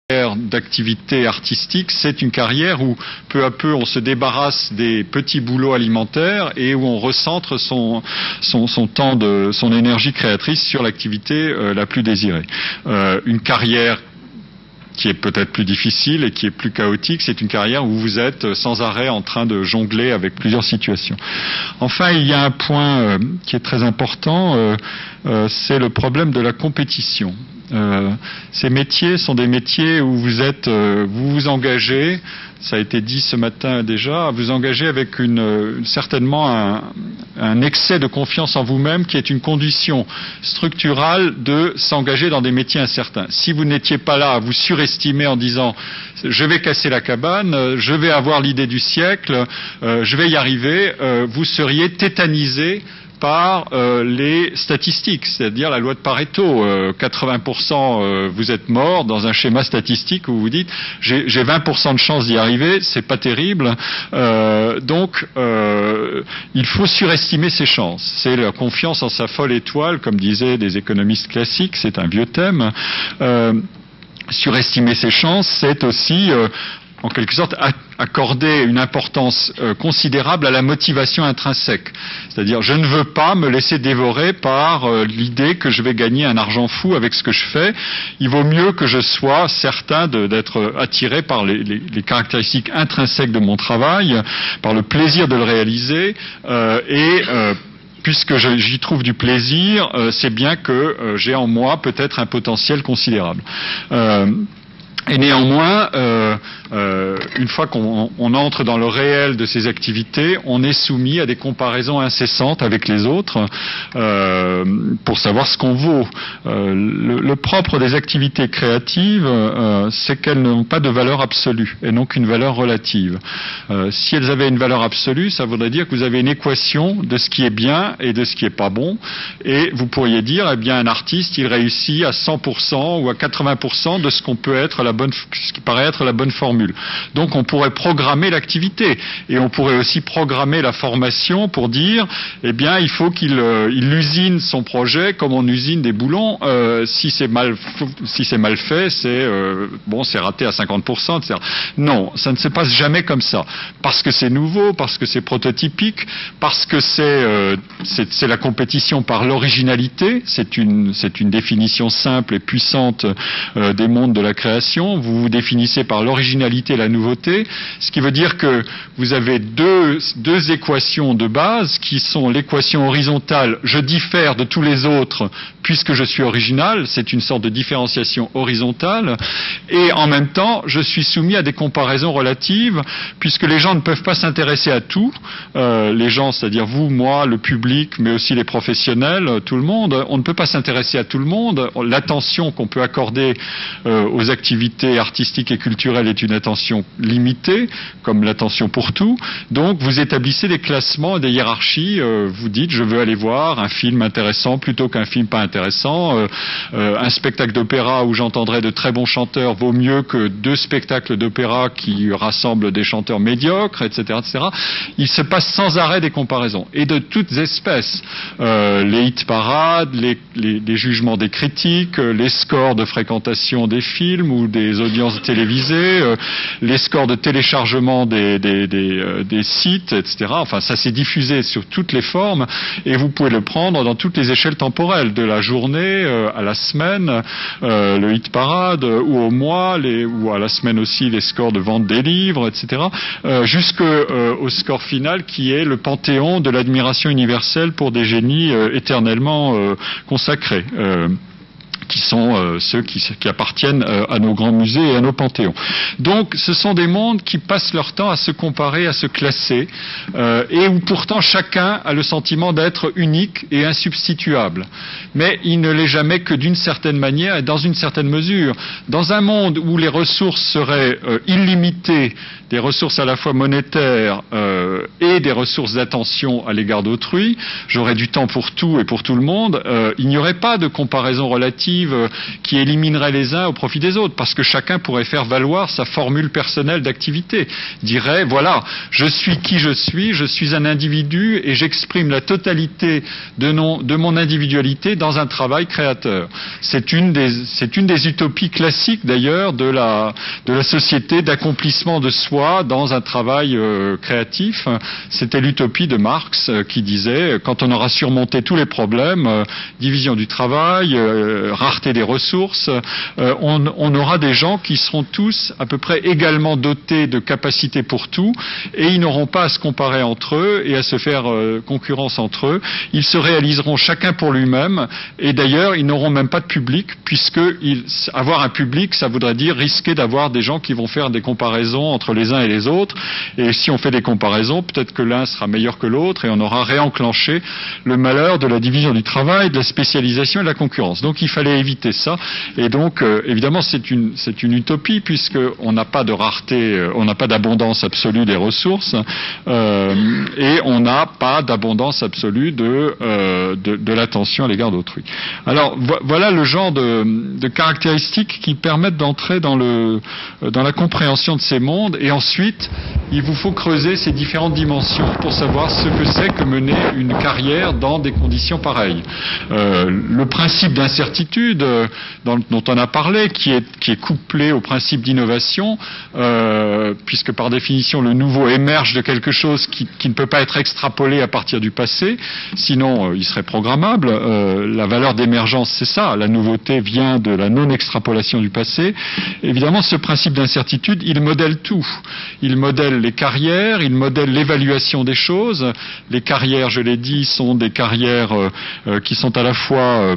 d'activité artistique, c'est une carrière où peu à peu on se débarrasse des petits boulots alimentaires et où on recentre son temps, son énergie créatrice sur l'activité la plus désirée. Une carrière qui est peut-être plus difficile et qui est plus chaotique, c'est une carrière où vous êtes sans arrêt en train de jongler avec plusieurs situations. Enfin, il y a un point qui est très important, c'est le problème de la compétition. Ces métiers sont des métiers où vous vous engagez, ça a été dit ce matin déjà, vous engagez avec certainement un excès de confiance en vous-même qui est une condition structurale de s'engager dans des métiers incertains. Si vous n'étiez pas là à vous surestimer en disant je vais casser la cabane, je vais avoir l'idée du siècle, je vais y arriver, vous seriez tétanisé par les statistiques, c'est-à-dire la loi de Pareto. 80% vous êtes mort dans un schéma statistique où vous dites j'ai 20% de chance d'y arriver, c'est pas terrible. Donc il faut surestimer ses chances. C'est la confiance en sa folle étoile, comme disaient des économistes classiques, c'est un vieux thème. Surestimer ses chances, c'est aussi en quelque sorte accorder une importance considérable à la motivation intrinsèque. C'est-à-dire, je ne veux pas me laisser dévorer par l'idée que je vais gagner un argent fou avec ce que je fais. Il vaut mieux que je sois certain d'être attiré par les caractéristiques intrinsèques de mon travail, par le plaisir de le réaliser, puisque j'y trouve du plaisir, c'est bien que j'ai en moi peut-être un potentiel considérable. Et néanmoins, une fois qu'on entre dans le réel de ces activités, on est soumis à des comparaisons incessantes avec les autres pour savoir ce qu'on vaut. Le propre des activités créatives, c'est qu'elles n'ont pas de valeur absolue et non qu'une valeur relative. Si elles avaient une valeur absolue, ça voudrait dire que vous avez une équation de ce qui est bien et de ce qui est pas bon, et vous pourriez dire, eh bien, un artiste, il réussit à 100% ou à 80% de ce qu'on peut être ce qui paraît être la bonne formule. Donc on pourrait programmer l'activité et on pourrait aussi programmer la formation pour dire, eh bien, il faut qu'il usine son projet comme on usine des boulons. Si c'est mal fait, c'est raté à 50%, etc. Non, ça ne se passe jamais comme ça, parce que c'est nouveau, parce que c'est prototypique, parce que c'est la compétition par l'originalité. C'est une définition simple et puissante des mondes de la création. Vous vous définissez par l'originalité et la nouveauté, ce qui veut dire que vous avez deux équations de base qui sont l'équation horizontale, je diffère de tous les autres puisque je suis original, c'est une sorte de différenciation horizontale, et en même temps, je suis soumis à des comparaisons relatives, puisque les gens ne peuvent pas s'intéresser à tout. Les gens, c'est-à-dire vous, moi, le public, mais aussi les professionnels, tout le monde, on ne peut pas s'intéresser à tout le monde. L'attention qu'on peut accorder aux activités artistiques et culturelles est une attention limitée, comme l'attention pour tout. Donc, vous établissez des classements, des hiérarchies. Vous dites, je veux aller voir un film intéressant plutôt qu'un film pas intéressant. Un spectacle d'opéra où j'entendrai de très bons chanteurs vaut mieux que 2 spectacles d'opéra qui rassemblent des chanteurs médiocres, etc., etc. Il se passe sans arrêt des comparaisons, et de toutes espèces. Les hit-parades, les jugements des critiques, les scores de fréquentation des films ou des audiences télévisées, les scores de téléchargement des sites, etc. Enfin, ça s'est diffusé sur toutes les formes, et vous pouvez le prendre dans toutes les échelles temporelles, de la journée à la semaine, le hit-parade, ou au mois, ou à la semaine aussi les scores de vente des livres, etc., jusqu'au score final qui est le panthéon de l'admiration universelle pour des génies éternellement consacrés. Qui sont ceux qui appartiennent à nos grands musées et à nos panthéons. Donc, ce sont des mondes qui passent leur temps à se comparer, à se classer, et où pourtant chacun a le sentiment d'être unique et insubstituable. Mais il ne l'est jamais que d'une certaine manière et dans une certaine mesure. Dans un monde où les ressources seraient illimitées, des ressources à la fois monétaires et des ressources d'attention à l'égard d'autrui, j'aurais du temps pour tout et pour tout le monde, il n'y aurait pas de comparaison relative créative qui éliminerait les uns au profit des autres, parce que chacun pourrait faire valoir sa formule personnelle d'activité. Dirait, voilà, je suis qui je suis un individu et j'exprime la totalité de mon individualité dans un travail créateur. C'est une des utopies classiques d'ailleurs de la société d'accomplissement de soi dans un travail créatif. C'était l'utopie de Marx qui disait, quand on aura surmonté tous les problèmes, division du travail, rareté des ressources, on aura des gens qui seront tous à peu près également dotés de capacités pour tout, et ils n'auront pas à se comparer entre eux et à se faire concurrence entre eux. Ils se réaliseront chacun pour lui-même, et d'ailleurs ils n'auront même pas de public, puisque avoir un public, ça voudrait dire risquer d'avoir des gens qui vont faire des comparaisons entre les uns et les autres, et si on fait des comparaisons, peut-être que l'un sera meilleur que l'autre, et on aura réenclenché le malheur de la division du travail, de la spécialisation et de la concurrence. Donc il fallait éviter ça, et donc évidemment c'est une utopie, puisqu'on n'a pas de rareté, on n'a pas d'abondance absolue des ressources, et on n'a pas d'abondance absolue de l'attention à l'égard d'autrui. Alors voilà le genre de caractéristiques qui permettent d'entrer dans la compréhension de ces mondes, et ensuite il vous faut creuser ces différentes dimensions pour savoir ce que c'est que mener une carrière dans des conditions pareilles. Le principe d'incertitude dont on a parlé, qui est couplé au principe d'innovation, puisque par définition le nouveau émerge de quelque chose qui ne peut pas être extrapolé à partir du passé, sinon il serait programmable. La valeur d'émergence, c'est ça, la nouveauté vient de la non-extrapolation du passé. Évidemment, ce principe d'incertitude, il modèle tout. Il modèle les carrières, il modèle l'évaluation des choses. Les carrières, je l'ai dit, sont des carrières qui sont à la fois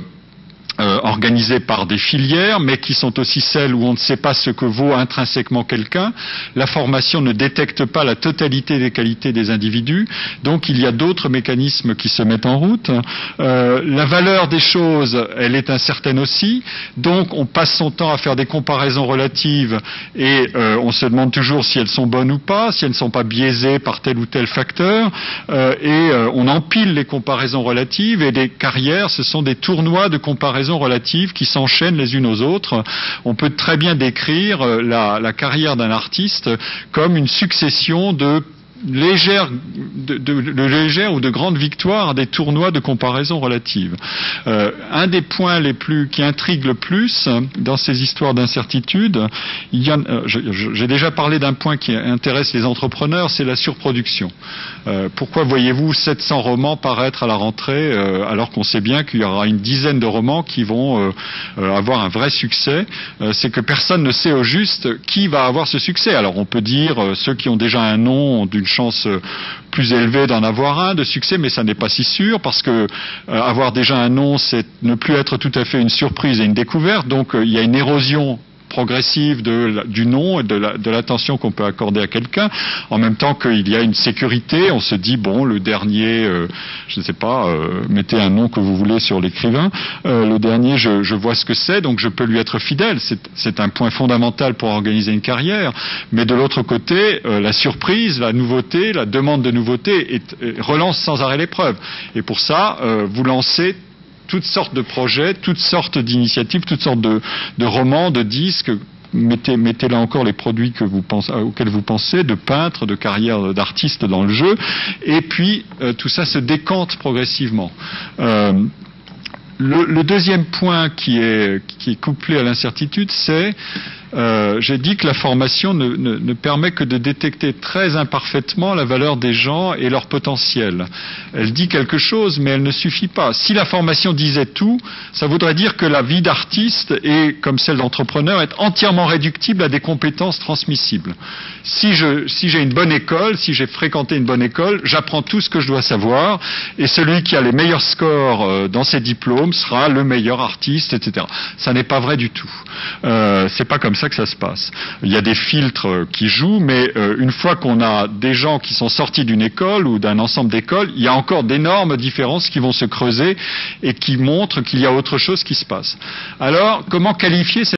organisées par des filières, mais qui sont aussi celles où on ne sait pas ce que vaut intrinsèquement quelqu'un. La formation ne détecte pas la totalité des qualités des individus, donc il y a d'autres mécanismes qui se mettent en route. La valeur des choses, elle est incertaine aussi, donc on passe son temps à faire des comparaisons relatives, et on se demande toujours si elles sont bonnes ou pas, si elles ne sont pas biaisées par tel ou tel facteur, et on empile les comparaisons relatives, et les carrières, ce sont des tournois de comparaisons relatives qui s'enchaînent les unes aux autres. On peut très bien décrire la carrière d'un artiste comme une succession de légères ou de grandes victoires à des tournois de comparaison relative. Un des points qui intriguent le plus dans ces histoires d'incertitude, j'ai déjà parlé d'un point qui intéresse les entrepreneurs, c'est la surproduction. Pourquoi voyez-vous 700 romans paraître à la rentrée alors qu'on sait bien qu'il y aura une dizaine de romans qui vont avoir un vrai succès? C'est que personne ne sait au juste qui va avoir ce succès. Alors on peut dire ceux qui ont déjà un nom ont d'une chance plus élevée d'en avoir un de succès, mais ça n'est pas si sûr, parce que avoir déjà un nom, c'est ne plus être tout à fait une surprise et une découverte. Donc il y a une érosion progressive du nom et de l'attention qu'on peut accorder à quelqu'un, en même temps qu'il y a une sécurité. On se dit, bon, le dernier, je ne sais pas, mettez un nom que vous voulez sur l'écrivain, le dernier, je vois ce que c'est, donc je peux lui être fidèle. C'est un point fondamental pour organiser une carrière, mais de l'autre côté, la surprise, la nouveauté, la demande de nouveauté relance sans arrêt l'épreuve. Et pour ça, vous lancez toutes sortes de projets, toutes sortes d'initiatives, toutes sortes de romans, de disques. Mettez là encore les produits auxquels vous pensez, de peintres, de carrières d'artistes dans le jeu, et puis tout ça se décante progressivement. Le deuxième point qui est couplé à l'incertitude, c'est j'ai dit que la formation ne permet que de détecter très imparfaitement la valeur des gens et leur potentiel. Elle dit quelque chose, mais elle ne suffit pas. Si la formation disait tout, ça voudrait dire que la vie d'artiste, et comme celle d'entrepreneur, est entièrement réductible à des compétences transmissibles. Si j'ai une bonne école, si j'ai fréquenté une bonne école, j'apprends tout ce que je dois savoir, et celui qui a les meilleurs scores dans ses diplômes sera le meilleur artiste, etc. Ça n'est pas vrai du tout. C'est pas comme ça que ça se passe. Il y a des filtres qui jouent, mais une fois qu'on a des gens qui sont sortis d'une école ou d'un ensemble d'écoles, il y a encore d'énormes différences qui vont se creuser et qui montrent qu'il y a autre chose qui se passe. Alors, comment qualifier cette